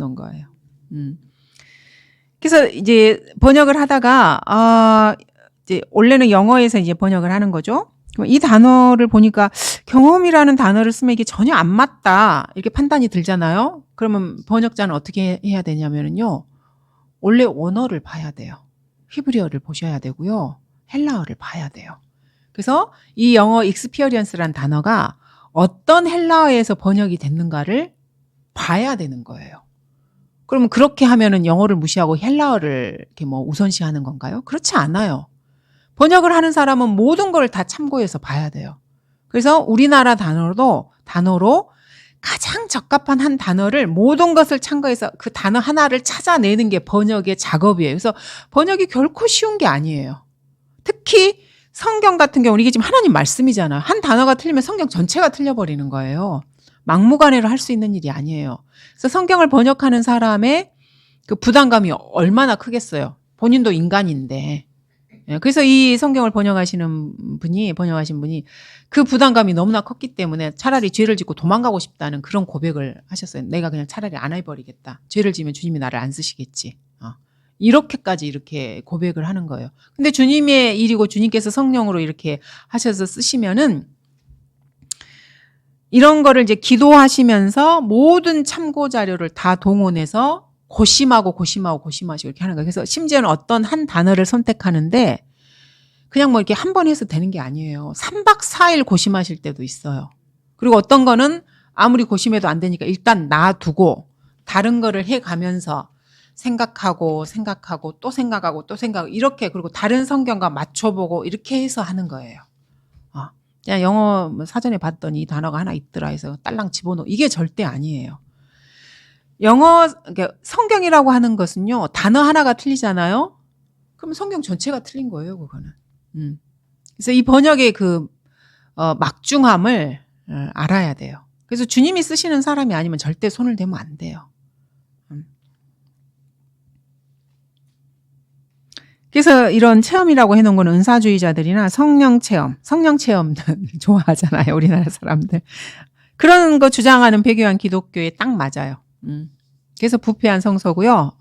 넣은 거예요. 그래서 이제 번역을 하다가 이제 원래는 영어에서 이제 번역을 하는 거죠. 그럼 이 단어를 보니까 경험이라는 단어를 쓰면 이게 전혀 안 맞다 이렇게 판단이 들잖아요. 그러면 번역자는 어떻게 해야 되냐면요. 원래 원어를 봐야 돼요. 히브리어를 보셔야 되고요. 헬라어를 봐야 돼요. 그래서 이 영어 experience라는 단어가 어떤 헬라어에서 번역이 됐는가를 봐야 되는 거예요. 그러면 그렇게 하면은 영어를 무시하고 헬라어를 이렇게 뭐 우선시하는 건가요? 그렇지 않아요. 번역을 하는 사람은 모든 걸 다 참고해서 봐야 돼요. 그래서 우리나라 단어로 가장 적합한 한 단어를 모든 것을 참고해서 그 단어 하나를 찾아내는 게 번역의 작업이에요. 그래서 번역이 결코 쉬운 게 아니에요. 특히 성경 같은 경우는 이게 지금 하나님 말씀이잖아요. 한 단어가 틀리면 성경 전체가 틀려버리는 거예요. 막무가내로 할 수 있는 일이 아니에요. 그래서 성경을 번역하는 사람의 그 부담감이 얼마나 크겠어요. 본인도 인간인데. 그래서 이 성경을 번역하신 분이 그 부담감이 너무나 컸기 때문에 차라리 죄를 짓고 도망가고 싶다는 그런 고백을 하셨어요. 내가 그냥 차라리 안 해버리겠다. 죄를 지면 주님이 나를 안 쓰시겠지. 이렇게까지 이렇게 고백을 하는 거예요. 근데 주님의 일이고 주님께서 성령으로 이렇게 하셔서 쓰시면은 이런 거를 이제 기도하시면서 모든 참고 자료를 다 동원해서 고심하시고 이렇게 하는 거예요. 그래서 심지어는 어떤 한 단어를 선택하는데 그냥 뭐 이렇게 한 번 해서 되는 게 아니에요. 3박 4일 고심하실 때도 있어요. 그리고 어떤 거는 아무리 고심해도 안 되니까 일단 놔두고 다른 거를 해가면서 생각하고 또 생각하고 이렇게 그리고 다른 성경과 맞춰보고 이렇게 해서 하는 거예요. 그냥 영어 사전에 봤더니 이 단어가 하나 있더라 해서 딸랑 집어넣어. 이게 절대 아니에요. 그러니까 성경이라고 하는 것은요. 단어 하나가 틀리잖아요. 그럼 성경 전체가 틀린 거예요. 그거는. 그래서 이 번역의 그 막중함을 알아야 돼요. 그래서 주님이 쓰시는 사람이 아니면 절대 손을 대면 안 돼요. 그래서 이런 체험이라고 해놓은 건 은사주의자들이나 성령 체험 좋아하잖아요. 우리나라 사람들. 그런 거 주장하는 배교한 기독교에 딱 맞아요. 그래서 부패한 성서고요.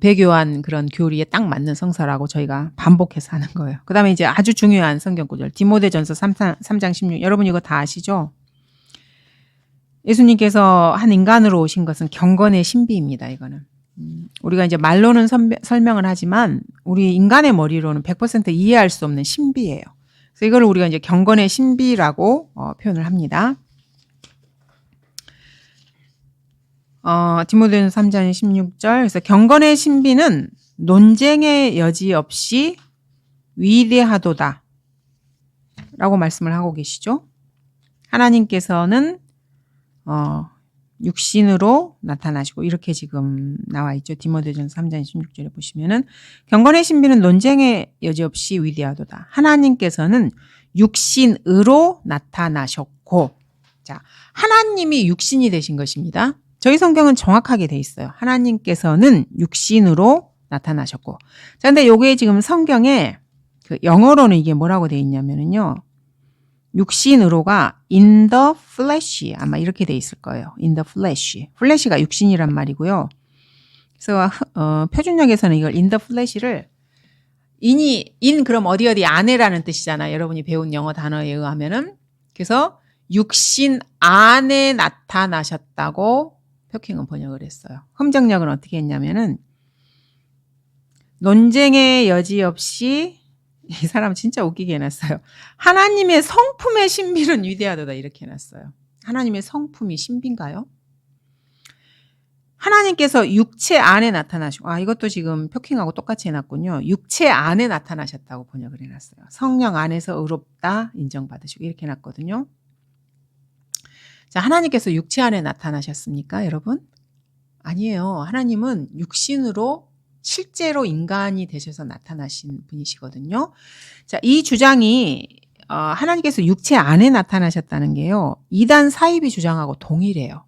배교한 그런 교리에 딱 맞는 성서라고 저희가 반복해서 하는 거예요. 그 다음에 이제 아주 중요한 성경 구절. 디모데전서 3장 16. 여러분 이거 다 아시죠? 예수님께서 한 인간으로 오신 것은 경건의 신비입니다. 이거는. 우리가 이제 말로는 설명을 하지만 우리 인간의 머리로는 100% 이해할 수 없는 신비예요. 그래서 이걸 우리가 이제 경건의 신비라고 표현을 합니다. 디모데전서 3장 16절. 그래서 경건의 신비는 논쟁의 여지 없이 위대하도다 라고 말씀을 하고 계시죠. 하나님께서는 육신으로 나타나시고 이렇게 지금 나와 있죠. 디모데전서 3장 16절에 보시면은 경건의 신비는 논쟁의 여지 없이 위대하도다. 하나님께서는 육신으로 나타나셨고, 자, 하나님이 육신이 되신 것입니다. 저희 성경은 정확하게 돼 있어요. 하나님께서는 육신으로 나타나셨고. 자, 근데 요게 지금 성경에 그 영어로는 이게 뭐라고 돼 있냐면은요. 육신으로가 in the flesh 아마 이렇게 돼 있을 거예요. in the flesh. flesh가 육신이란 말이고요. 그래서 표준역에서는 이걸 in the flesh를 in 그럼 어디 안에라는 뜻이잖아요. 여러분이 배운 영어 단어에 의하면은. 그래서 육신 안에 나타나셨다고 표킹은 번역을 했어요. 흠정역은 어떻게 했냐면은 논쟁의 여지 없이 이 사람 진짜 웃기게 해놨어요. 하나님의 성품의 신비는 위대하다 이렇게 해놨어요. 하나님의 성품이 신비인가요? 하나님께서 육체 안에 나타나시고 이것도 지금 표킹하고 똑같이 해놨군요. 육체 안에 나타나셨다고 번역을 해놨어요. 성령 안에서 의롭다 인정받으시고 이렇게 해놨거든요. 자, 하나님께서 육체 안에 나타나셨습니까, 여러분? 아니에요. 하나님은 육신으로 실제로 인간이 되셔서 나타나신 분이시거든요. 자, 이 주장이 하나님께서 육체 안에 나타나셨다는 게요. 이단 사이비 주장하고 동일해요.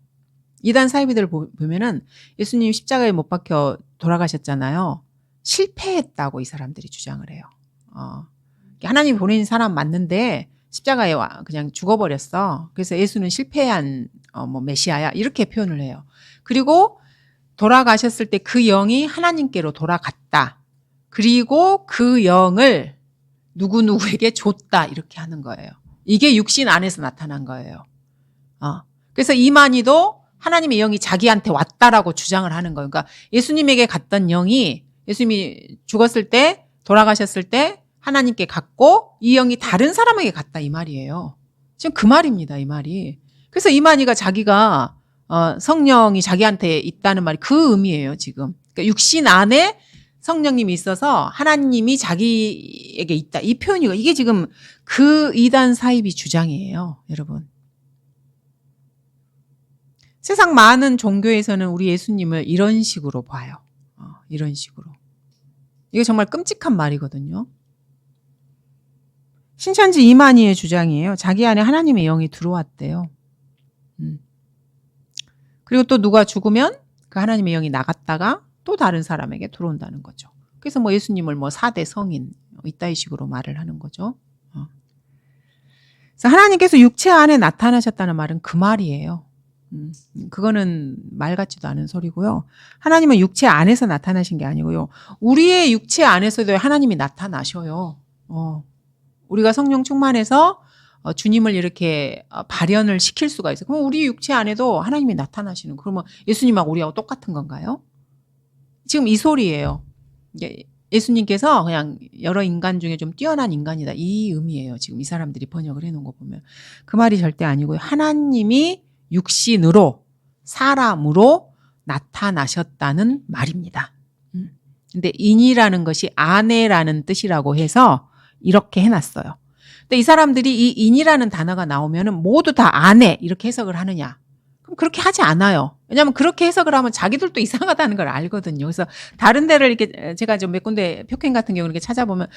이단 사이비들 보면은 예수님 십자가에 못 박혀 돌아가셨잖아요. 실패했다고 이 사람들이 주장을 해요. 하나님이 보내신 사람 맞는데 십자가에 그냥 죽어버렸어. 그래서 예수는 실패한 메시아야 이렇게 표현을 해요. 그리고 돌아가셨을 때 그 영이 하나님께로 돌아갔다. 그리고 그 영을 누구누구에게 줬다. 이렇게 하는 거예요. 이게 육신 안에서 나타난 거예요. 그래서 이만희도 하나님의 영이 자기한테 왔다라고 주장을 하는 거예요. 그러니까 예수님에게 갔던 영이 예수님이 죽었을 때 돌아가셨을 때 하나님께 갔고 이 영이 다른 사람에게 갔다 이 말이에요. 지금 그 말입니다. 이 말이. 그래서 이만희가 자기가 성령이 자기한테 있다는 말이 그 의미예요. 지금. 그러니까 육신 안에 성령님이 있어서 하나님이 자기에게 있다. 이 표현이고 이게 지금 그 이단 사이비 주장이에요. 여러분. 세상 많은 종교에서는 우리 예수님을 이런 식으로 봐요. 이런 식으로. 이게 정말 끔찍한 말이거든요. 신천지 이만희의 주장이에요. 자기 안에 하나님의 영이 들어왔대요. 그리고 또 누가 죽으면 그 하나님의 영이 나갔다가 또 다른 사람에게 들어온다는 거죠. 그래서 뭐 예수님을 뭐 4대 성인 이따위 식으로 말을 하는 거죠. 그래서 하나님께서 육체 안에 나타나셨다는 말은 그 말이에요. 그거는 말 같지도 않은 소리고요. 하나님은 육체 안에서 나타나신 게 아니고요. 우리의 육체 안에서도 하나님이 나타나셔요. 우리가 성령 충만해서 주님을 이렇게 발현을 시킬 수가 있어요. 그럼 우리 육체 안에도 하나님이 나타나시는. 그러면 예수님하고 우리하고 똑같은 건가요? 지금 이 소리예요. 예수님께서 그냥 여러 인간 중에 좀 뛰어난 인간이다. 이 의미예요. 지금 이 사람들이 번역을 해놓은 거 보면. 그 말이 절대 아니고요. 하나님이 육신으로 사람으로 나타나셨다는 말입니다. 근데 인이라는 것이 아내라는 뜻이라고 해서 이렇게 해놨어요. 근데 이 사람들이 이 인이라는 단어가 나오면은 모두 다 아내 이렇게 해석을 하느냐? 그럼 그렇게 하지 않아요. 왜냐하면 그렇게 해석을 하면 자기들도 이상하다는 걸 알거든요. 그래서 다른 데를 이렇게 제가 좀 몇 군데 표현 같은 경우 이렇게 찾아보면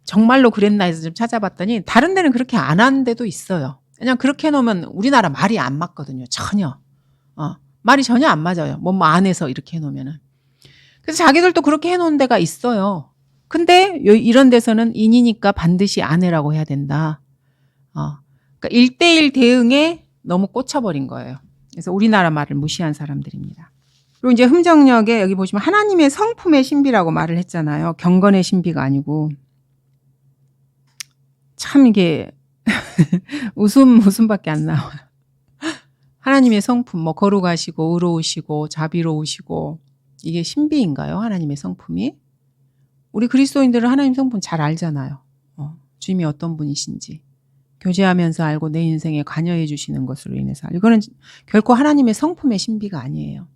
정말로 그랬나 해서 좀 찾아봤더니 다른 데는 그렇게 안 하는 데도 있어요. 왜냐면 그렇게 해놓으면 우리나라 말이 안 맞거든요. 전혀. 말이 전혀 안 맞아요. 뭐 안에서 이렇게 해놓으면은. 그래서 자기들도 그렇게 해놓은 데가 있어요. 근데 이런 데서는 인이니까 반드시 아내라고 해야 된다. 그러니까 1대1 대응에 너무 꽂혀버린 거예요. 그래서 우리나라 말을 무시한 사람들입니다. 그리고 이제 흠정역에 여기 보시면 하나님의 성품의 신비라고 말을 했잖아요. 경건의 신비가 아니고. 참 이게 웃음밖에 안 나와요. 하나님의 성품, 뭐 거룩하시고 의로우시고 자비로우시고 이게 신비인가요? 하나님의 성품이? 우리 그리스도인들은 하나님 성품 잘 알잖아요. 주님이 어떤 분이신지. 교제하면서 알고 내 인생에 관여해 주시는 것으로 인해서. 이거는 결코 하나님의 성품의 신비가 아니에요.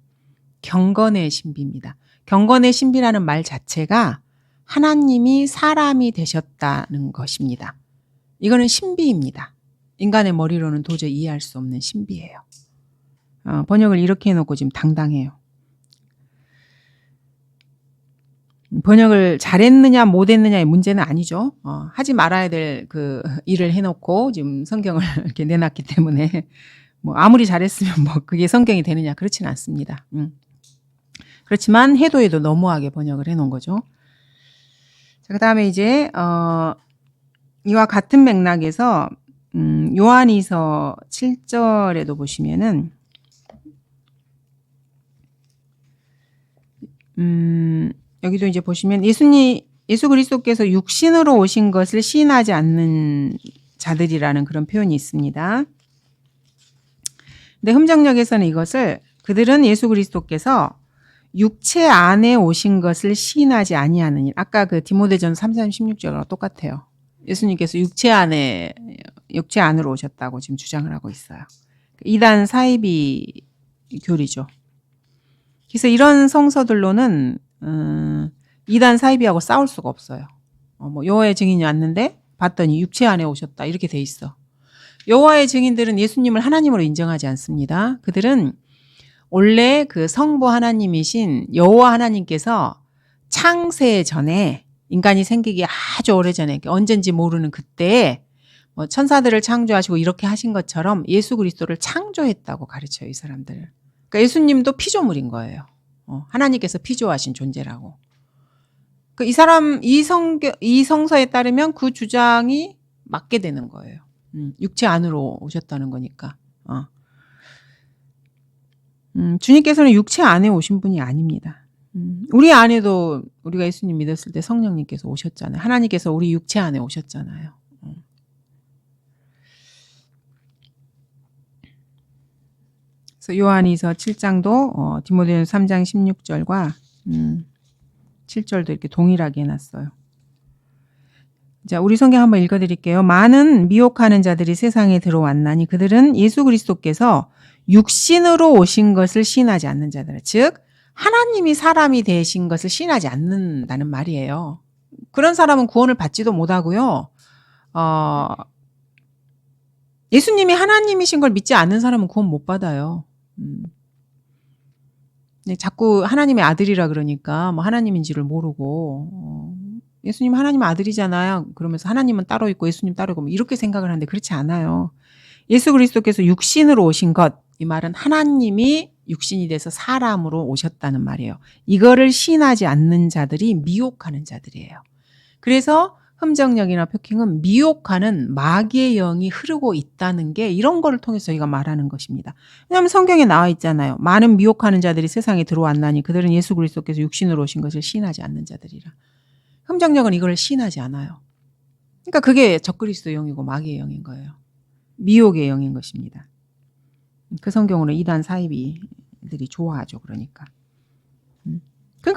경건의 신비입니다. 경건의 신비라는 말 자체가 하나님이 사람이 되셨다는 것입니다. 이거는 신비입니다. 인간의 머리로는 도저히 이해할 수 없는 신비예요. 번역을 이렇게 해놓고 지금 당당해요. 번역을 잘했느냐 못했느냐의 문제는 아니죠. 하지 말아야 될 그 일을 해놓고 지금 성경을 이렇게 내놨기 때문에 뭐 아무리 잘했으면 뭐 그게 성경이 되느냐 그렇지는 않습니다. 그렇지만 해도 너무하게 번역을 해놓은 거죠. 자, 그다음에 이제 이와 같은 맥락에서 요한이서 7절에도 보시면은 여기도 이제 보시면 예수 그리스도께서 육신으로 오신 것을 시인하지 않는 자들이라는 그런 표현이 있습니다. 근데 흠정역에서는 이것을 그들은 예수 그리스도께서 육체 안에 오신 것을 시인하지 아니하는 일. 아까 그 디모데전 3장 16절과 똑같아요. 예수님께서 육체 안으로 오셨다고 지금 주장을 하고 있어요. 이단 사이비 교리죠. 그래서 이런 성서들로는 이단 사이비하고 싸울 수가 없어요. 뭐 여호와의 증인이 왔는데 봤더니 육체 안에 오셨다 이렇게 돼 있어. 여호와의 증인들은 예수님을 하나님으로 인정하지 않습니다. 그들은 원래 그 성부 하나님이신 여호와 하나님께서 창세 전에 인간이 생기기 아주 오래전에 언젠지 모르는 그때에 뭐 천사들을 창조하시고 이렇게 하신 것처럼 예수 그리스도를 창조했다고 가르쳐요. 이 사람들. 그러니까 예수님도 피조물인 거예요. 하나님께서 피조하신 존재라고. 이 성서에 따르면 그 주장이 맞게 되는 거예요. 육체 안으로 오셨다는 거니까. 주님께서는 육체 안에 오신 분이 아닙니다. 우리 안에도 우리가 예수님 믿었을 때 성령님께서 오셨잖아요. 하나님께서 우리 육체 안에 오셨잖아요. 그래서 요한이서 7장도 디모데전서 3장 16절과 7절도 이렇게 동일하게 해놨어요. 자, 우리 성경 한번 읽어드릴게요. 많은 미혹하는 자들이 세상에 들어왔나니 그들은 예수 그리스도께서 육신으로 오신 것을 시인하지 않는 자들, 즉 하나님이 사람이 되신 것을 시인하지 않는다는 말이에요. 그런 사람은 구원을 받지도 못하고요. 예수님이 하나님이신 걸 믿지 않는 사람은 구원 못 받아요. 자꾸 하나님의 아들이라 그러니까 뭐 하나님인지를 모르고 예수님 하나님의 아들이잖아요. 그러면서 하나님은 따로 있고 예수님 따로 있고 이렇게 생각을 하는데 그렇지 않아요. 예수 그리스도께서 육신으로 오신 것, 이 말은 하나님이 육신이 돼서 사람으로 오셨다는 말이에요. 이거를 시인하지 않는 자들이 미혹하는 자들이에요. 그래서 흠정령이나 표킹은 미혹하는 마귀의 영이 흐르고 있다는 게 이런 거를 통해서 저희가 말하는 것입니다. 왜냐하면 성경에 나와 있잖아요. 많은 미혹하는 자들이 세상에 들어왔나니 그들은 예수 그리스도께서 육신으로 오신 것을 시인하지 않는 자들이라. 흠정령은 이걸 시인하지 않아요. 그러니까 그게 적그리스도 영이고 마귀의 영인 거예요. 미혹의 영인 것입니다. 그 성경으로 이단 사이비들이 좋아하죠. 그러니까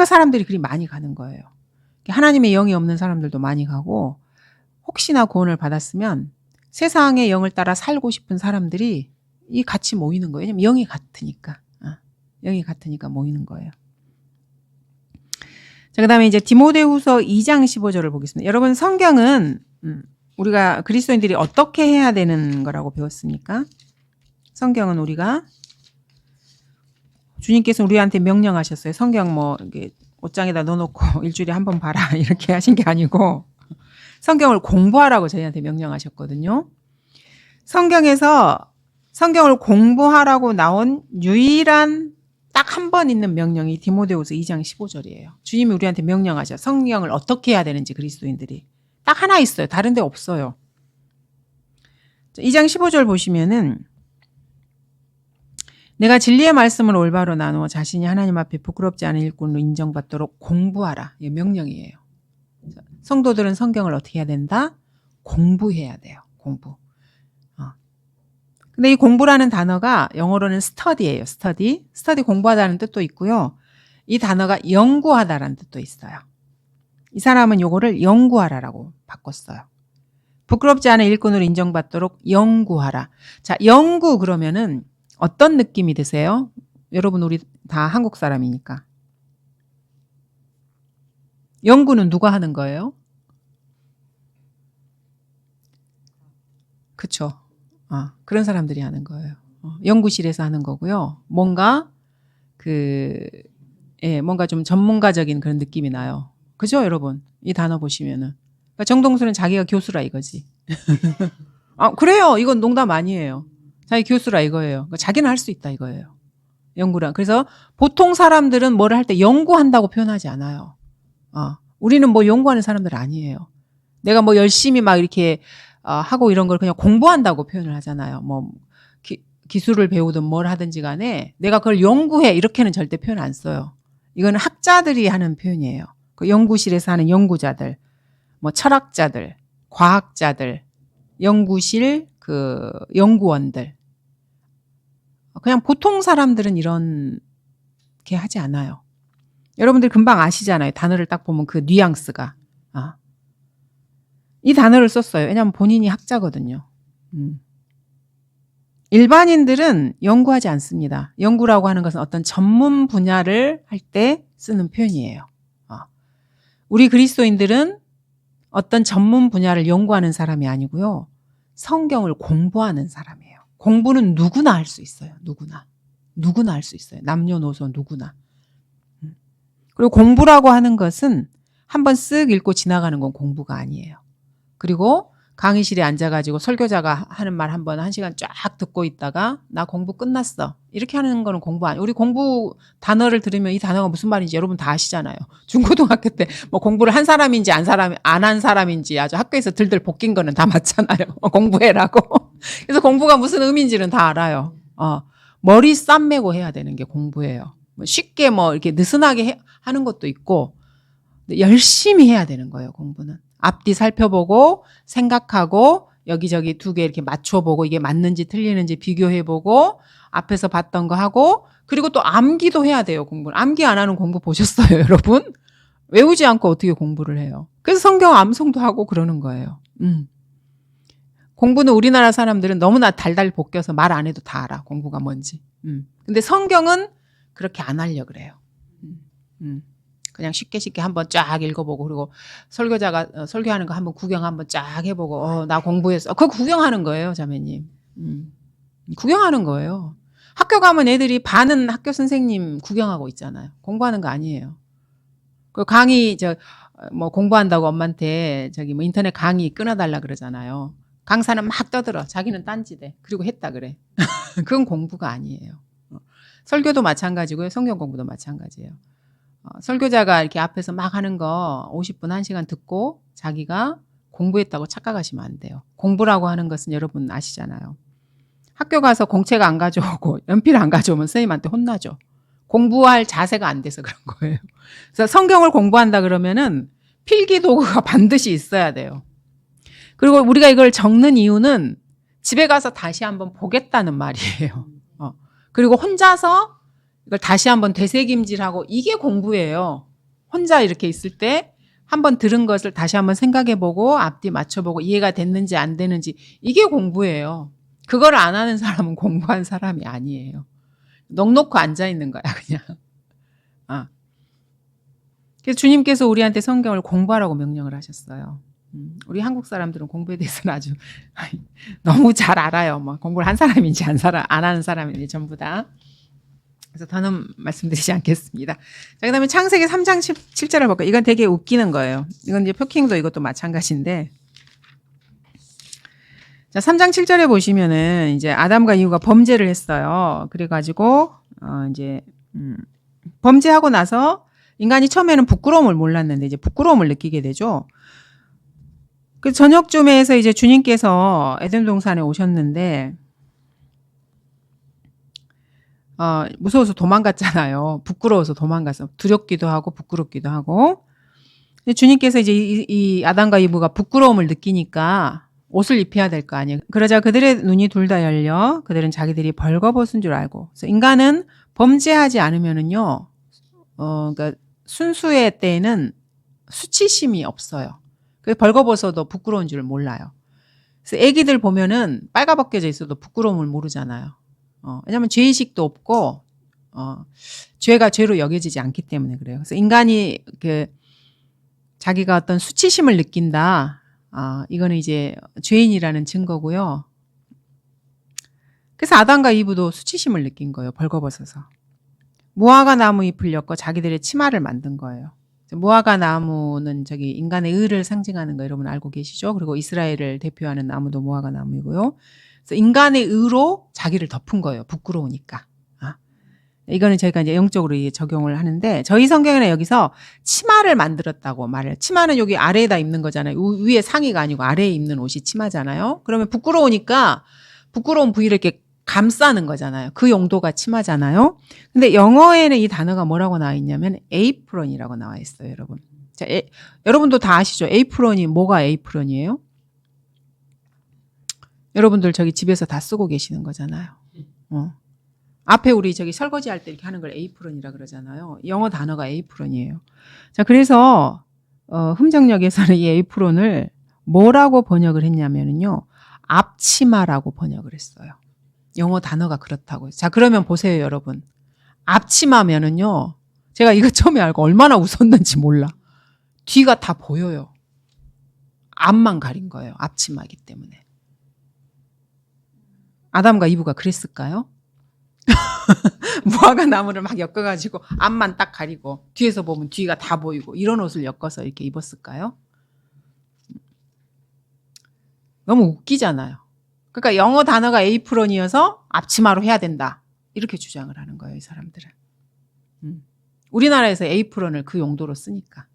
사람들이 그리 많이 가는 거예요. 하나님의 영이 없는 사람들도 많이 가고 혹시나 구원을 받았으면 세상의 영을 따라 살고 싶은 사람들이 같이 모이는 거예요. 왜냐면 영이 같으니까. 영이 같으니까 모이는 거예요. 자, 그다음에 이제 디모데후서 2장 15절을 보겠습니다. 여러분 성경은 우리가 그리스도인들이 어떻게 해야 되는 거라고 배웠습니까? 성경은 우리가 주님께서 우리한테 명령하셨어요. 성경 이게 옷장에다 넣어놓고 일주일에 한 번 봐라 이렇게 하신 게 아니고 성경을 공부하라고 저희한테 명령하셨거든요. 성경에서 성경을 공부하라고 나온 유일한 딱 한 번 있는 명령이 디모데후서 2장 15절이에요. 주님이 우리한테 명령하셔. 성경을 어떻게 해야 되는지 그리스도인들이. 딱 하나 있어요. 다른 데 없어요. 2장 15절 보시면은 내가 진리의 말씀을 올바로 나누어 자신이 하나님 앞에 부끄럽지 않은 일꾼으로 인정받도록 공부하라. 이게 명령이에요. 성도들은 성경을 어떻게 해야 된다? 공부해야 돼요. 공부. 근데 이 공부라는 단어가 영어로는 study예요. study 공부하다는 뜻도 있고요. 이 단어가 연구하다라는 뜻도 있어요. 이 사람은 요거를 연구하라라고 바꿨어요. 부끄럽지 않은 일꾼으로 인정받도록 연구하라. 자, 연구 그러면은 어떤 느낌이 드세요? 여러분 우리 다 한국 사람이니까. 연구는 누가 하는 거예요? 그쵸. 그런 사람들이 하는 거예요. 연구실에서 하는 거고요. 뭔가 뭔가 좀 전문가적인 그런 느낌이 나요. 그죠, 여러분? 이 단어 보시면은. 그러니까 정동수는 자기가 교수라 이거지. 그래요. 이건 농담 아니에요. 자기 교수라 이거예요. 그러니까 자기는 할 수 있다 이거예요. 연구랑. 그래서 보통 사람들은 뭐를 할 때 연구한다고 표현하지 않아요. 우리는 뭐 연구하는 사람들 아니에요. 내가 뭐 열심히 막 이렇게 하고 이런 걸 그냥 공부한다고 표현을 하잖아요. 뭐 기술을 배우든 뭘 하든지 간에 내가 그걸 연구해 이렇게는 절대 표현 안 써요. 이거는 학자들이 하는 표현이에요. 그 연구실에서 하는 연구자들, 뭐 철학자들, 과학자들, 연구실 연구원들. 그냥 보통 사람들은 이렇게 하지 않아요. 여러분들 금방 아시잖아요. 단어를 딱 보면 그 뉘앙스가. 이 단어를 썼어요. 왜냐하면 본인이 학자거든요. 일반인들은 연구하지 않습니다. 연구라고 하는 것은 어떤 전문 분야를 할 때 쓰는 표현이에요. 우리 그리스도인들은 어떤 전문 분야를 연구하는 사람이 아니고요. 성경을 공부하는 사람이에요. 공부는 누구나 할 수 있어요. 누구나 할 수 있어요. 남녀노소 누구나. 그리고 공부라고 하는 것은 한번 쓱 읽고 지나가는 건 공부가 아니에요. 그리고 강의실에 앉아가지고 설교자가 하는 말 한 번 1시간 쫙 듣고 있다가 나 공부 끝났어. 이렇게 하는 거는 공부 아니에요. 우리 공부 단어를 들으면 이 단어가 무슨 말인지 여러분 다 아시잖아요. 중고등학교 때 뭐 공부를 한 사람인지 안 한 사람인지 아주 학교에서 들들 볶인 거는 다 맞잖아요. 공부해라고. 그래서 공부가 무슨 의미인지는 다 알아요. 머리 싸매고 해야 되는 게 공부예요. 쉽게 이렇게 느슨하게 하는 것도 있고 열심히 해야 되는 거예요, 공부는. 앞뒤 살펴보고 생각하고 여기저기 두 개 이렇게 맞춰보고 이게 맞는지 틀리는지 비교해보고 앞에서 봤던 거 하고 그리고 또 암기도 해야 돼요, 공부는. 암기 안 하는 공부 보셨어요, 여러분? 외우지 않고 어떻게 공부를 해요? 그래서 성경 암송도 하고 그러는 거예요. 공부는 우리나라 사람들은 너무나 달달 볶여서 말 안 해도 다 알아, 공부가 뭔지. 근데 성경은 그렇게 안 하려고 그래요. 그냥 쉽게 한번 쫙 읽어보고 그리고 설교자가 설교하는 거 한번 구경 한번 쫙 해보고 나 공부했어. 그거 구경하는 거예요, 자매님. 구경하는 거예요. 학교 가면 애들이 반은 학교 선생님 구경하고 있잖아요. 공부하는 거 아니에요. 그 강의 공부한다고 엄마한테 인터넷 강의 끊어달라 그러잖아요. 강사는 막 떠들어. 자기는 딴지대. 그리고 했다 그래. 그건 공부가 아니에요. 설교도 마찬가지고요. 성경 공부도 마찬가지예요. 설교자가 이렇게 앞에서 막 하는 거 50분, 1시간 듣고 자기가 공부했다고 착각하시면 안 돼요. 공부라고 하는 것은 여러분 아시잖아요. 학교 가서 공책 안 가져오고 연필 안 가져오면 선생님한테 혼나죠. 공부할 자세가 안 돼서 그런 거예요. 그래서 성경을 공부한다 그러면은 필기 도구가 반드시 있어야 돼요. 그리고 우리가 이걸 적는 이유는 집에 가서 다시 한번 보겠다는 말이에요. 그리고 혼자서 이걸 다시 한번 되새김질하고 이게 공부예요. 혼자 이렇게 있을 때 한번 들은 것을 다시 한번 생각해보고 앞뒤 맞춰보고 이해가 됐는지 안 되는지 이게 공부예요. 그걸 안 하는 사람은 공부한 사람이 아니에요. 넋놓고 앉아있는 거야 그냥. 그래서 주님께서 우리한테 성경을 공부하라고 명령을 하셨어요. 우리 한국 사람들은 공부에 대해서는 아주 너무 잘 알아요. 공부를 한 사람인지 안 하는 사람인지 전부 다. 그래서 더는 말씀드리지 않겠습니다. 자, 그 다음에 창세기 3장 7절을 볼까요? 이건 되게 웃기는 거예요. 이건 이제 표킹도 이것도 마찬가지인데. 자, 3장 7절에 보시면은 이제 아담과 이브가 범죄를 했어요. 그래가지고, 범죄하고 나서 인간이 처음에는 부끄러움을 몰랐는데 이제 부끄러움을 느끼게 되죠. 그 저녁쯤에 해서 이제 주님께서 에덴 동산에 오셨는데, 무서워서 도망갔잖아요. 부끄러워서 도망가서 두렵기도 하고 부끄럽기도 하고. 근데 주님께서 이제 이 아담과 이브가 부끄러움을 느끼니까 옷을 입혀야 될 거 아니에요. 그러자 그들의 눈이 둘 다 열려 그들은 자기들이 벌거벗은 줄 알고. 그래서 인간은 범죄하지 않으면은요, 그러니까 순수의 때에는 수치심이 없어요. 그래서 벌거벗어도 부끄러운 줄 몰라요. 그래서 애기들 보면은 빨가벗겨져 있어도 부끄러움을 모르잖아요. 왜냐하면 죄의식도 없고 죄가 죄로 여겨지지 않기 때문에 그래요. 그래서 인간이 자기가 어떤 수치심을 느낀다. 이거는 이제 죄인이라는 증거고요. 그래서 아담과 이브도 수치심을 느낀 거예요. 벌거벗어서. 무화과 나무 잎을 엮어 자기들의 치마를 만든 거예요. 무화과 나무는 인간의 의를 상징하는 거 여러분 알고 계시죠? 그리고 이스라엘을 대표하는 나무도 무화과 나무이고요. 그래서 인간의 의로 자기를 덮은 거예요. 부끄러우니까. 이거는 저희가 이제 영적으로 적용을 하는데 저희 성경에는 여기서 치마를 만들었다고 말해요. 치마는 여기 아래에다 입는 거잖아요. 위에 상의가 아니고 아래에 입는 옷이 치마잖아요. 그러면 부끄러우니까 부끄러운 부위를 이렇게 감싸는 거잖아요. 그 용도가 치마잖아요. 근데 영어에는 이 단어가 뭐라고 나와 있냐면 에이프런이라고 나와 있어요, 여러분. 자, 여러분도 다 아시죠? 에이프런이 뭐가 에이프런이에요? 여러분들 집에서 다 쓰고 계시는 거잖아요. 앞에 우리 설거지 할 때 이렇게 하는 걸 에이프런이라 그러잖아요. 영어 단어가 에이프런이에요. 자, 그래서 흠정역에서는 이 에이프런을 뭐라고 번역을 했냐면요. 앞치마라고 번역을 했어요. 영어 단어가 그렇다고요. 자, 그러면 보세요, 여러분. 앞치마면은요. 제가 이거 처음에 알고 얼마나 웃었는지 몰라. 뒤가 다 보여요. 앞만 가린 거예요. 앞치마이기 때문에. 아담과 이브가 그랬을까요? 무화과 나무를 막 엮어가지고 앞만 딱 가리고 뒤에서 보면 뒤가 다 보이고 이런 옷을 엮어서 이렇게 입었을까요? 너무 웃기잖아요. 그러니까 영어 단어가 에이프런이어서 앞치마로 해야 된다. 이렇게 주장을 하는 거예요, 이 사람들은. 우리나라에서 에이프런을 그 용도로 쓰니까.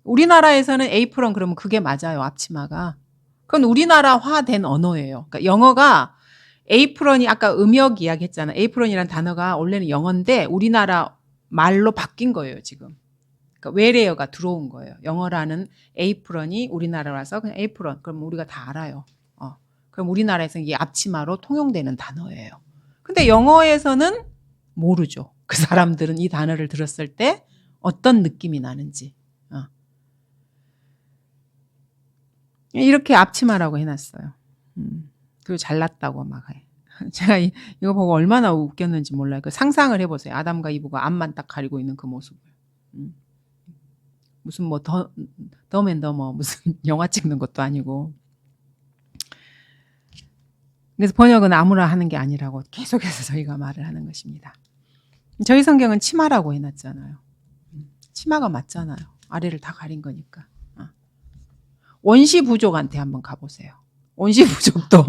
우리나라에서는 에이프런 그러면 그게 맞아요, 앞치마가. 그건 우리나라화된 언어예요. 그러니까 영어가 에이프런이 아까 음역 이야기 했잖아. 에이프런이란 단어가 원래는 영어인데 우리나라 말로 바뀐 거예요, 지금. 그러니까 외래어가 들어온 거예요. 영어라는 에이프런이 우리나라로 와서 그냥 에이프런. 그럼 우리가 다 알아요. 그럼 우리나라에서는 이게 앞치마로 통용되는 단어예요. 근데 영어에서는 모르죠. 그 사람들은 이 단어를 들었을 때 어떤 느낌이 나는지. 이렇게 앞치마라고 해놨어요. 그리고 잘났다고 막 해. 제가 이거 보고 얼마나 웃겼는지 몰라요. 그 상상을 해보세요. 아담과 이브가 앞만 딱 가리고 있는 그 모습을. 무슨 뭐 덤앤더머 무슨 영화 찍는 것도 아니고. 그래서 번역은 아무나 하는 게 아니라고 계속해서 저희가 말을 하는 것입니다. 저희 성경은 치마라고 해놨잖아요. 치마가 맞잖아요. 아래를 다 가린 거니까. 원시 부족한테 한번 가보세요. 원시 부족도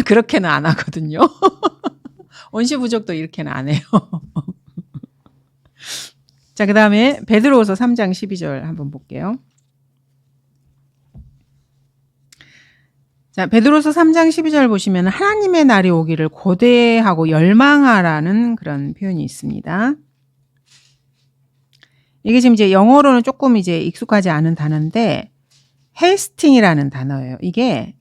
그렇게는 안 하거든요. 원시 부족도 이렇게는 안 해요. 자, 그 다음에 베드로후서 3장 12절 한번 볼게요. 자, 베드로후서 3장 12절 보시면 하나님의 날이 오기를 고대하고 열망하라는 그런 표현이 있습니다. 이게 지금 이제 영어로는 조금 이제 익숙하지 않은 단어인데 헤이스팅이라는 단어예요. 이게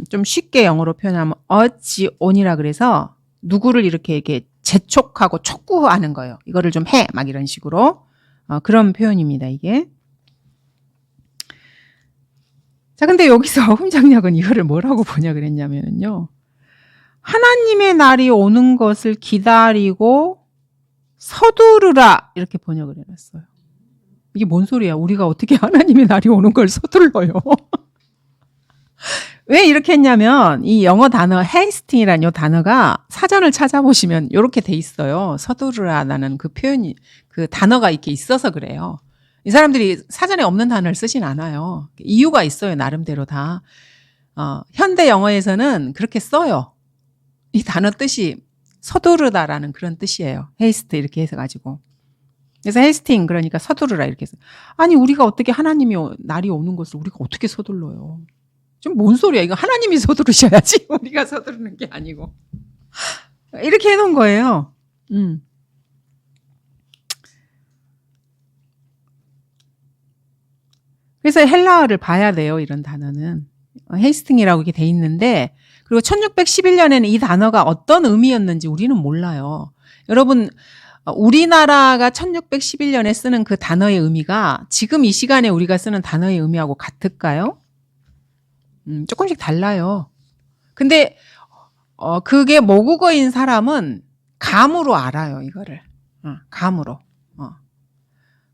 좀 쉽게 영어로 표현하면 urge on이라 그래서 누구를 이렇게 재촉하고 촉구하는 거예요. 이거를 좀 해, 막 이런 식으로 그런 표현입니다. 이게. 자, 근데 여기서 훈장역은 이거를 뭐라고 번역을 했냐면요. 하나님의 날이 오는 것을 기다리고 서두르라 이렇게 번역을 해놨어요. 이게 뭔 소리야? 우리가 어떻게 하나님의 날이 오는 걸 서둘러요? 왜 이렇게 했냐면 이 영어 단어 haste이라는 이 단어가 사전을 찾아보시면 이렇게 돼 있어요. 서두르라는 그 표현이 그 단어가 이렇게 있어서 그래요. 이 사람들이 사전에 없는 단어를 쓰진 않아요. 이유가 있어요. 나름대로 다. 현대 영어에서는 그렇게 써요. 이 단어 뜻이 서두르다라는 그런 뜻이에요. haste 이렇게 해서가지고. 그래서 헤이스팅 그러니까 서두르라 이렇게 해서. 아니 우리가 어떻게 하나님이 날이 오는 것을 우리가 어떻게 서둘러요? 좀 뭔 소리야. 이거 하나님이 서두르셔야지 우리가 서두르는 게 아니고. 이렇게 해놓은 거예요. 그래서 헬라어를 봐야 돼요. 이런 단어는. 헤이스팅이라고 이렇게 돼 있는데 그리고 1611년에는 이 단어가 어떤 의미였는지 우리는 몰라요. 여러분 우리나라가 1611년에 쓰는 그 단어의 의미가 지금 이 시간에 우리가 쓰는 단어의 의미하고 같을까요? 조금씩 달라요. 근데 그게 모국어인 사람은 감으로 알아요. 이거를. 감으로.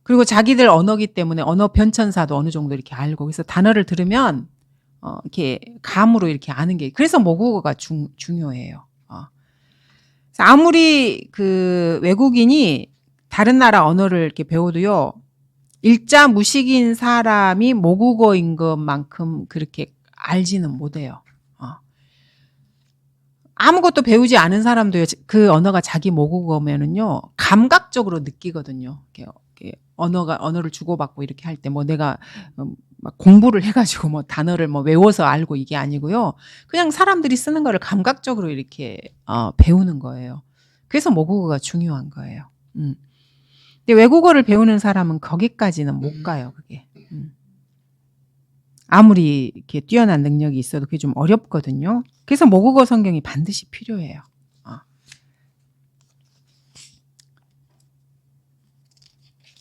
그리고 자기들 언어기 때문에 언어 변천사도 어느 정도 이렇게 알고 그래서 단어를 들으면 이렇게 감으로 이렇게 아는 게 그래서 모국어가 중요해요. 아무리 그 외국인이 다른 나라 언어를 이렇게 배워도요, 일자 무식인 사람이 모국어인 것만큼 그렇게 알지는 못해요. 아무것도 배우지 않은 사람도요, 그 언어가 자기 모국어면은요, 감각적으로 느끼거든요. 이렇게 언어를 주고받고 이렇게 할 때 뭐 내가 막 공부를 해가지고 뭐 단어를 뭐 외워서 알고 이게 아니고요. 그냥 사람들이 쓰는 거를 감각적으로 이렇게 배우는 거예요. 그래서 모국어가 중요한 거예요. 근데 외국어를 배우는 사람은 거기까지는 못 가요. 그게. 아무리 이렇게 뛰어난 능력이 있어도 그게 좀 어렵거든요. 그래서 모국어 성경이 반드시 필요해요.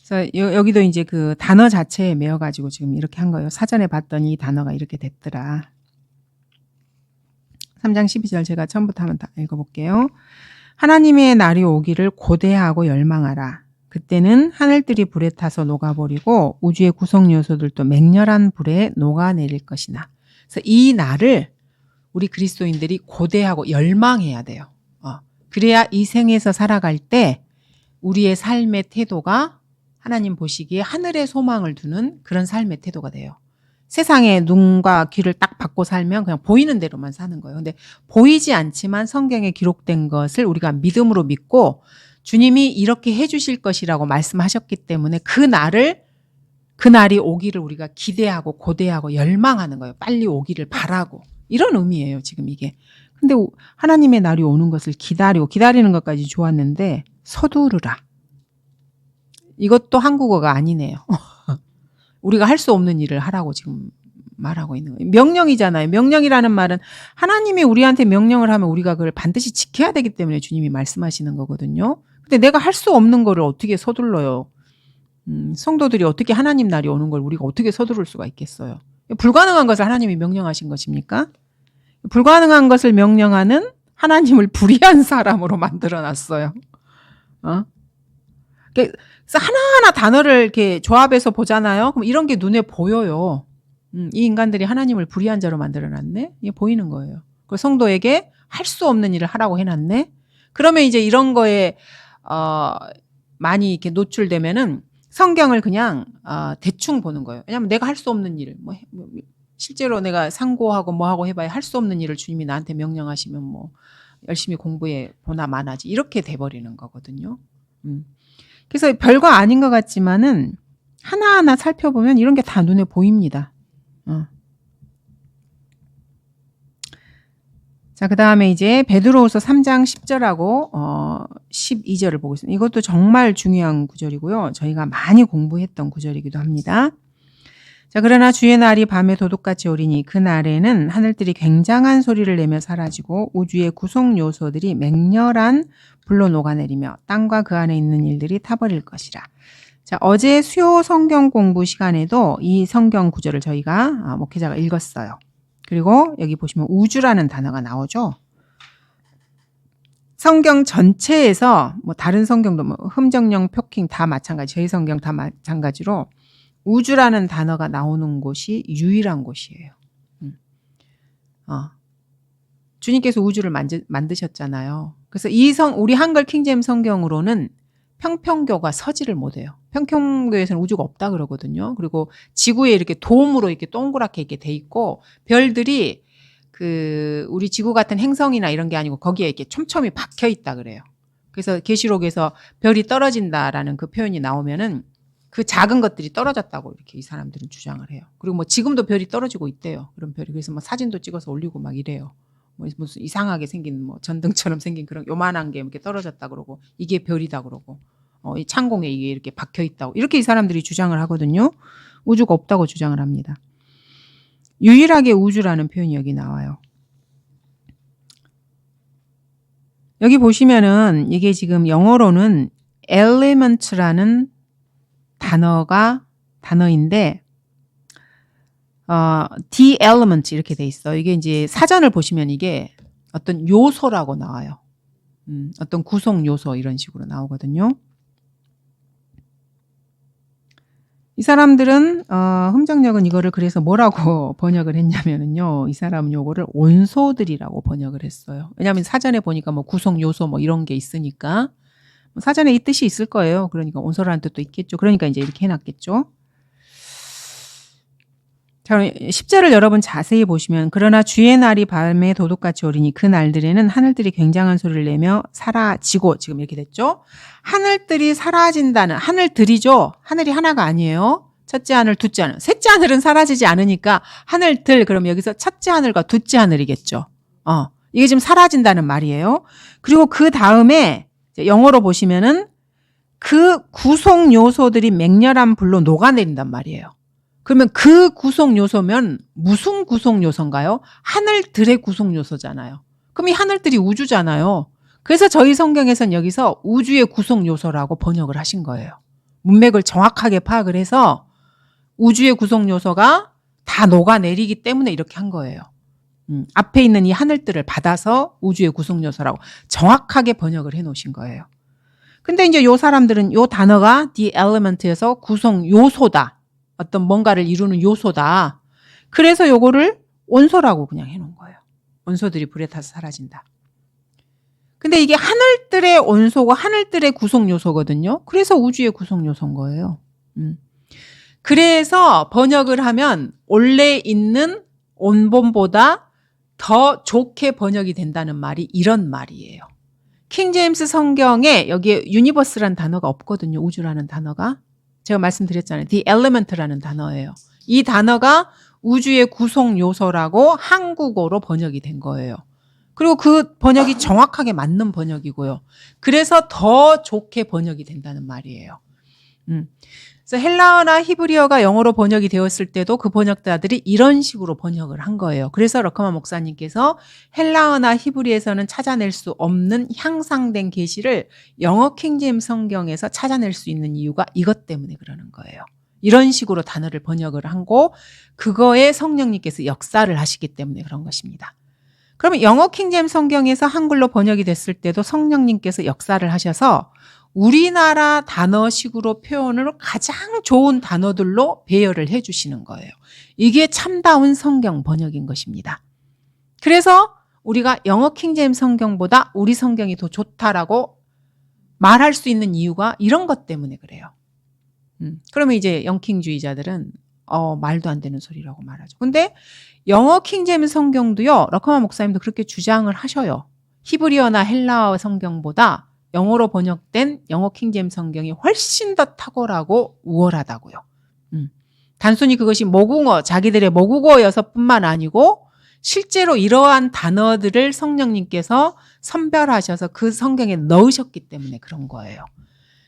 그래서 여기도 이제 그 단어 자체에 매여가지고 지금 이렇게 한 거예요. 사전에 봤더니 이 단어가 이렇게 됐더라. 3장 12절 제가 처음부터 한번 다 읽어볼게요. 하나님의 날이 오기를 고대하고 열망하라. 그때는 하늘들이 불에 타서 녹아버리고 우주의 구성 요소들도 맹렬한 불에 녹아내릴 것이나. 그래서 이 날을 우리 그리스도인들이 고대하고 열망해야 돼요. 그래야 이 생에서 살아갈 때 우리의 삶의 태도가 하나님 보시기에 하늘의 소망을 두는 그런 삶의 태도가 돼요. 세상에 눈과 귀를 딱 받고 살면 그냥 보이는 대로만 사는 거예요. 근데 보이지 않지만 성경에 기록된 것을 우리가 믿음으로 믿고 주님이 이렇게 해주실 것이라고 말씀하셨기 때문에 그 날이 오기를 우리가 기대하고 고대하고 열망하는 거예요. 빨리 오기를 바라고. 이런 의미예요, 지금 이게. 근데 하나님의 날이 오는 것을 기다리는 것까지 좋았는데 서두르라. 이것도 한국어가 아니네요. 우리가 할 수 없는 일을 하라고 지금 말하고 있는 거예요. 명령이잖아요. 명령이라는 말은 하나님이 우리한테 명령을 하면 우리가 그걸 반드시 지켜야 되기 때문에 주님이 말씀하시는 거거든요. 근데 내가 할 수 없는 거를 어떻게 서둘러요? 성도들이 어떻게 하나님 날이 오는 걸 우리가 어떻게 서두를 수가 있겠어요? 불가능한 것을 하나님이 명령하신 것입니까? 불가능한 것을 명령하는 하나님을 불의한 사람으로 만들어놨어요. 그래서 하나하나 단어를 이렇게 조합해서 보잖아요. 그럼 이런 게 눈에 보여요. 이 인간들이 하나님을 불의한 자로 만들어놨네? 이게 보이는 거예요. 그 성도에게 할 수 없는 일을 하라고 해놨네? 그러면 이제 이런 거에, 많이 이렇게 노출되면은 성경을 그냥, 대충 보는 거예요. 왜냐면 내가 할 수 없는 일, 실제로 내가 상고하고 뭐하고 해봐야 할 수 없는 일을 주님이 나한테 명령하시면 뭐, 열심히 공부해 보나 마나지. 이렇게 돼버리는 거거든요. 그래서 별거 아닌 것 같지만은 하나하나 살펴보면 이런 게 다 눈에 보입니다. 자, 그 다음에 이제 베드로후서 3장 10절하고 12절을 보고 있습니다. 이것도 정말 중요한 구절이고요. 저희가 많이 공부했던 구절이기도 합니다. 자, 그러나 주의 날이 밤에 도둑같이 오리니 그 날에는 하늘들이 굉장한 소리를 내며 사라지고 우주의 구속 요소들이 맹렬한 불로 녹아내리며 땅과 그 안에 있는 일들이 타버릴 것이라. 자, 어제 수요 성경 공부 시간에도 이 성경 구절을 저희가 목회자가 읽었어요. 그리고 여기 보시면 우주라는 단어가 나오죠. 성경 전체에서 뭐 다른 성경도 뭐 흠정령, 표킹 다 마찬가지, 저희 성경 다 마찬가지로 우주라는 단어가 나오는 곳이 유일한 곳이에요. 주님께서 우주를 만드셨잖아요. 그래서 우리 한글 킹제임 성경으로는 평평교가 서지를 못해요. 평평교에서는 우주가 없다 그러거든요. 그리고 지구에 이렇게 돔으로 이렇게 동그랗게 이렇게 돼 있고 별들이 우리 지구 같은 행성이나 이런 게 아니고 거기에 이렇게 촘촘히 박혀 있다 그래요. 그래서 계시록에서 별이 떨어진다라는 그 표현이 나오면은 그 작은 것들이 떨어졌다고 이렇게 이 사람들은 주장을 해요. 그리고 뭐 지금도 별이 떨어지고 있대요. 그런 별이. 그래서 뭐 사진도 찍어서 올리고 막 이래요. 뭐 무슨 이상하게 생긴 뭐 전등처럼 생긴 그런 요만한 게 이렇게 떨어졌다 그러고 이게 별이다 그러고 이 창공에 이게 이렇게 박혀 있다고 이렇게 이 사람들이 주장을 하거든요. 우주가 없다고 주장을 합니다. 유일하게 우주라는 표현이 여기 나와요. 여기 보시면은 이게 지금 영어로는 element라는 단어인데 the element 이렇게 돼 있어. 이게 이제 사전을 보시면 이게 어떤 요소라고 나와요. 어떤 구성 요소 이런 식으로 나오거든요. 이 사람들은 흠정역은 이거를 그래서 뭐라고 번역을 했냐면은요. 이 사람은 요거를 온소들이라고 번역을 했어요. 왜냐하면 사전에 보니까 뭐 구성 요소 뭐 이런 게 있으니까 사전에 이 뜻이 있을 거예요. 그러니까 온소라는 뜻도 있겠죠. 그러니까 이제 이렇게 해놨겠죠. 자, 10절을 여러분 자세히 보시면 그러나 주의 날이 밤에 도둑같이 오리니 그 날들에는 하늘들이 굉장한 소리를 내며 사라지고 지금 이렇게 됐죠. 하늘들이 사라진다는 하늘들이죠. 하늘이 하나가 아니에요. 첫째 하늘, 둘째 하늘. 셋째 하늘은 사라지지 않으니까 하늘들 그럼 여기서 첫째 하늘과 둘째 하늘이겠죠. 이게 지금 사라진다는 말이에요. 그리고 그 다음에 영어로 보시면은 그 구성 요소들이 맹렬한 불로 녹아내린단 말이에요. 그러면 그 구성 요소면 무슨 구성 요소인가요? 하늘들의 구성 요소잖아요. 그럼 이 하늘들이 우주잖아요. 그래서 저희 성경에서는 여기서 우주의 구성 요소라고 번역을 하신 거예요. 문맥을 정확하게 파악을 해서 우주의 구성 요소가 다 녹아내리기 때문에 이렇게 한 거예요. 앞에 있는 이 하늘들을 받아서 우주의 구성 요소라고 정확하게 번역을 해 놓으신 거예요. 근데 이제 요 사람들은 요 단어가 the element에서 구성 요소다. 어떤 뭔가를 이루는 요소다. 그래서 요거를 온소라고 그냥 해놓은 거예요. 온소들이 불에 타서 사라진다. 근데 이게 하늘들의 온소고 하늘들의 구성 요소거든요. 그래서 우주의 구성 요소인 거예요. 그래서 번역을 하면 원래 있는 원본보다 더 좋게 번역이 된다는 말이 이런 말이에요. 킹제임스 성경에 여기에 유니버스라는 단어가 없거든요. 우주라는 단어가. 제가 말씀드렸잖아요. The element라는 단어예요. 이 단어가 우주의 구성 요소라고 한국어로 번역이 된 거예요. 그리고 그 번역이 정확하게 맞는 번역이고요. 그래서 더 좋게 번역이 된다는 말이에요. 그래서 헬라어나 히브리어가 영어로 번역이 되었을 때도 그 번역자들이 이런 식으로 번역을 한 거예요. 그래서 러커만 목사님께서 헬라어나 히브리에서는 찾아낼 수 없는 향상된 계시를 영어 킹제임스 성경에서 찾아낼 수 있는 이유가 이것 때문에 그러는 거예요. 이런 식으로 단어를 번역을 하고 그거에 성령님께서 역사를 하시기 때문에 그런 것입니다. 그러면 영어 킹제임스 성경에서 한글로 번역이 됐을 때도 성령님께서 역사를 하셔서 우리나라 단어식으로 표현을 가장 좋은 단어들로 배열을 해주시는 거예요. 이게 참다운 성경 번역인 것입니다. 그래서 우리가 영어 킹제임스 성경보다 우리 성경이 더 좋다라고 말할 수 있는 이유가 이런 것 때문에 그래요. 그러면 이제 영킹주의자들은 말도 안 되는 소리라고 말하죠. 근데 영어 킹제임스 성경도요, 러커만 목사님도 그렇게 주장을 하셔요. 히브리어나 헬라어 성경보다 영어로 번역된 영어 킹제임스 성경이 훨씬 더 탁월하고 우월하다고요. 단순히 그것이 모국어, 자기들의 모국어여서 뿐만 아니고 실제로 이러한 단어들을 성령님께서 선별하셔서 그 성경에 넣으셨기 때문에 그런 거예요.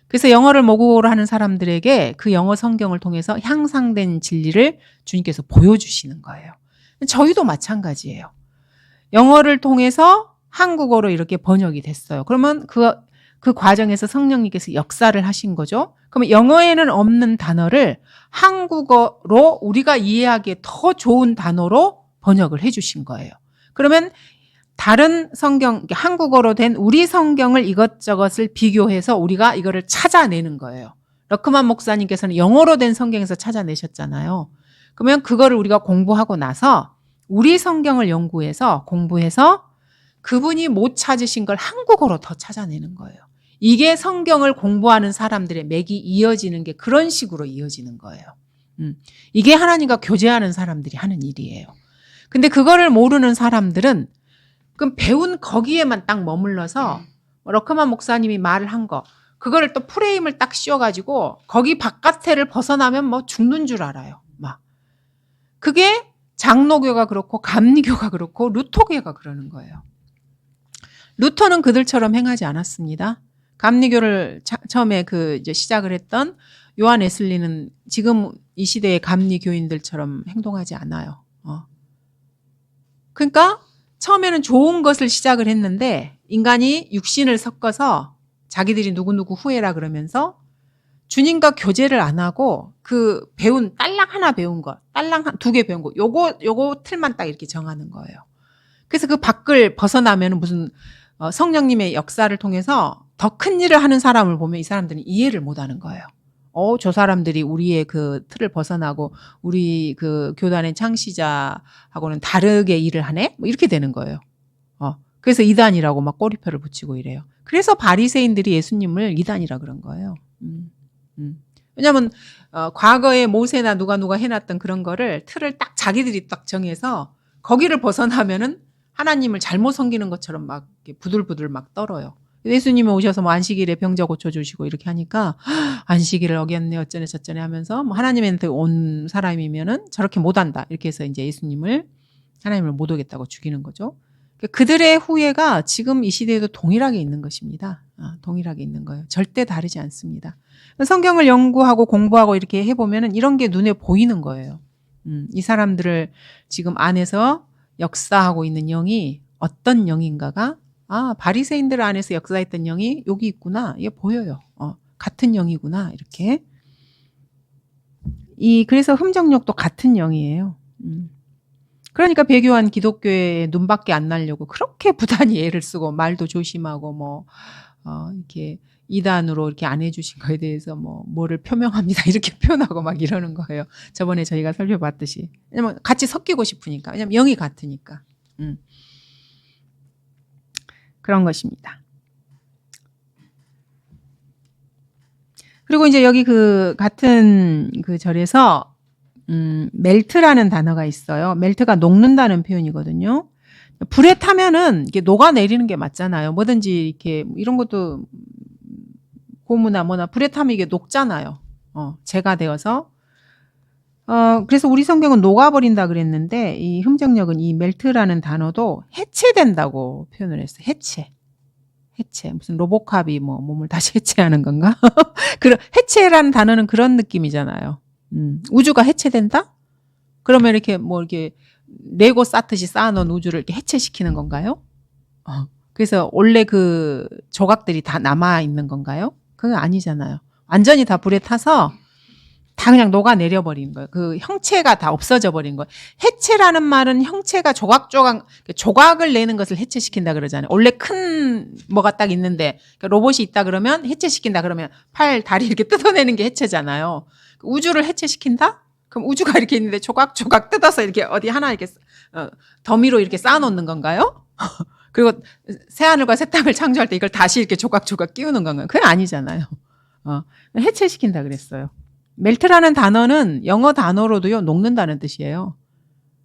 그래서 영어를 모국어로 하는 사람들에게 그 영어 성경을 통해서 향상된 진리를 주님께서 보여주시는 거예요. 저희도 마찬가지예요. 영어를 통해서 한국어로 이렇게 번역이 됐어요. 그러면 그 과정에서 성령님께서 역사를 하신 거죠. 그러면 영어에는 없는 단어를 한국어로 우리가 이해하기에 더 좋은 단어로 번역을 해주신 거예요. 그러면 다른 성경, 한국어로 된 우리 성경을 이것저것을 비교해서 우리가 이거를 찾아내는 거예요. 러크만 목사님께서는 영어로 된 성경에서 찾아내셨잖아요. 그러면 그거를 우리가 공부하고 나서 우리 성경을 연구해서 공부해서 그분이 못 찾으신 걸 한국어로 더 찾아내는 거예요. 이게 성경을 공부하는 사람들의 맥이 이어지는 게 그런 식으로 이어지는 거예요. 이게 하나님과 교제하는 사람들이 하는 일이에요. 근데 그거를 모르는 사람들은 그럼 배운 거기에만 딱 머물러서 러크만 목사님이 말을 한 거 그거를 또 프레임을 딱 씌워가지고 거기 바깥에를 벗어나면 뭐 죽는 줄 알아요. 막 그게 장로교가 그렇고 감리교가 그렇고 루터교가 그러는 거예요. 루터는 그들처럼 행하지 않았습니다. 감리교를 처음에 이제 시작을 했던 요한 웨슬리는 지금 이 시대의 감리교인들처럼 행동하지 않아요. 그러니까 처음에는 좋은 것을 시작을 했는데 인간이 육신을 섞어서 자기들이 누구누구 후회라 그러면서 주님과 교제를 안 하고 그 배운 딸랑 하나 배운 거, 딸랑 2개 배운 거, 요거 틀만 딱 이렇게 정하는 거예요. 그래서 그 밖을 벗어나면 무슨 성령님의 역사를 통해서 더 큰 일을 하는 사람을 보면 이 사람들은 이해를 못 하는 거예요. 저 사람들이 우리의 그 틀을 벗어나고 우리 그 교단의 창시자하고는 다르게 일을 하네? 뭐 이렇게 되는 거예요. 그래서 이단이라고 막 꼬리표를 붙이고 이래요. 그래서 바리새인들이 예수님을 이단이라 그런 거예요. 왜냐하면 과거에 모세나 누가 해놨던 그런 거를 틀을 딱 자기들이 딱 정해서 거기를 벗어나면은 하나님을 잘못 섬기는 것처럼 막 부들부들 막 떨어요. 예수님이 오셔서 뭐 안식일에 병자 고쳐주시고 이렇게 하니까 안식일을 어겼네 어쩌네 저쩌네 하면서 뭐 하나님한테 온 사람이면은 저렇게 못한다 이렇게 해서 이제 하나님을 못 오겠다고 죽이는 거죠. 그들의 후회가 지금 이 시대에도 동일하게 있는 것입니다. 동일하게 있는 거예요. 절대 다르지 않습니다. 성경을 연구하고 공부하고 이렇게 해보면은 이런 게 눈에 보이는 거예요. 이 사람들을 지금 안에서 역사하고 있는 영이 어떤 영인가가 바리새인들 안에서 역사했던 영이 여기 있구나. 이게 보여요. 같은 영이구나. 이렇게. 그래서 흠정욕도 같은 영이에요. 그러니까 배교한 기독교에 눈밖에 안 나려고 그렇게 부단히 애를 쓰고 말도 조심하고 이렇게 이단으로 이렇게 안 해주신 거에 대해서 뭐를 표명합니다. 이렇게 표현하고 막 이러는 거예요. 저번에 저희가 살펴봤듯이. 왜냐면 같이 섞이고 싶으니까. 왜냐면 영이 같으니까. 그런 것입니다. 그리고 이제 여기 같은 절에서 멜트라는 단어가 있어요. 멜트가 녹는다는 표현이거든요. 불에 타면은 이게 녹아내리는 게 맞잖아요. 뭐든지 이렇게 이런 것도 고무나 뭐나 불에 타면 이게 녹잖아요. 재가 되어서. 그래서 우리 성경은 녹아버린다 그랬는데 이 흠정역은 이 멜트라는 단어도 해체된다고 표현을 했어요. 해체. 무슨 로보캅이 뭐 몸을 다시 해체하는 건가? 그런 해체라는 단어는 그런 느낌이잖아요. 우주가 해체된다? 그러면 이렇게 뭐 이렇게 레고 쌓듯이 쌓아놓은 우주를 이렇게 해체시키는 건가요? 그래서 원래 그 조각들이 다 남아 있는 건가요? 그건 아니잖아요. 완전히 다 불에 타서 다 그냥 녹아내려 버린 거예요. 그 형체가 다 없어져 버린 거예요. 해체라는 말은 형체가 조각을 내는 것을 해체시킨다 그러잖아요. 원래 큰 뭐가 딱 있는데 로봇이 있다 그러면 해체시킨다 그러면 팔, 다리 이렇게 뜯어내는 게 해체잖아요. 우주를 해체시킨다? 그럼 우주가 이렇게 있는데 조각조각 뜯어서 이렇게 어디 하나 이렇게 더미로 이렇게 쌓아놓는 건가요? 그리고 새하늘과 새 땅을 창조할 때 이걸 다시 이렇게 조각조각 끼우는 건가요? 그게 아니잖아요. 해체시킨다 그랬어요. 멜트라는 단어는 영어 단어로도요, 녹는다는 뜻이에요.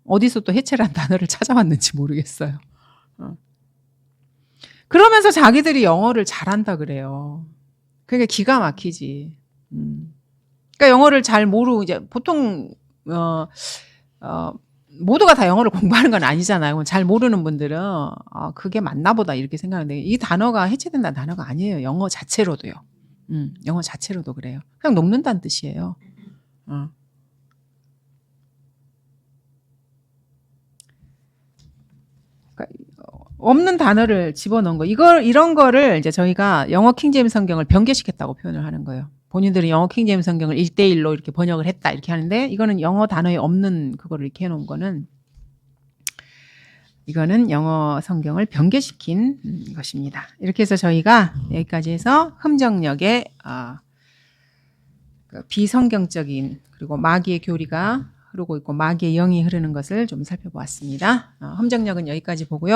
어디서 또 해체라는 단어를 찾아왔는지 모르겠어요. 그러면서 자기들이 영어를 잘한다 그래요. 그게 기가 막히지. 그러니까 영어를 잘 모르고 이제 보통 모두가 다 영어를 공부하는 건 아니잖아요. 잘 모르는 분들은 그게 맞나 보다 이렇게 생각하는데 이 단어가 해체된다는 단어가 아니에요. 영어 자체로도요. 영어 자체로도 그래요. 그냥 녹는다는 뜻이에요. 그러니까 없는 단어를 집어넣은 거. 이런 거를 이제 저희가 영어 킹제임스 성경을 변개시켰다고 표현을 하는 거예요. 본인들은 영어 킹제임스 성경을 1대1로 이렇게 번역을 했다 이렇게 하는데 이거는 영어 단어에 없는 그거를 이렇게 해놓은 거는 이거는 영어 성경을 변개시킨 것입니다. 이렇게 해서 저희가 여기까지 해서 흠정역의 비성경적인 그리고 마귀의 교리가 흐르고 있고 마귀의 영이 흐르는 것을 좀 살펴보았습니다. 흠정역은 여기까지 보고요.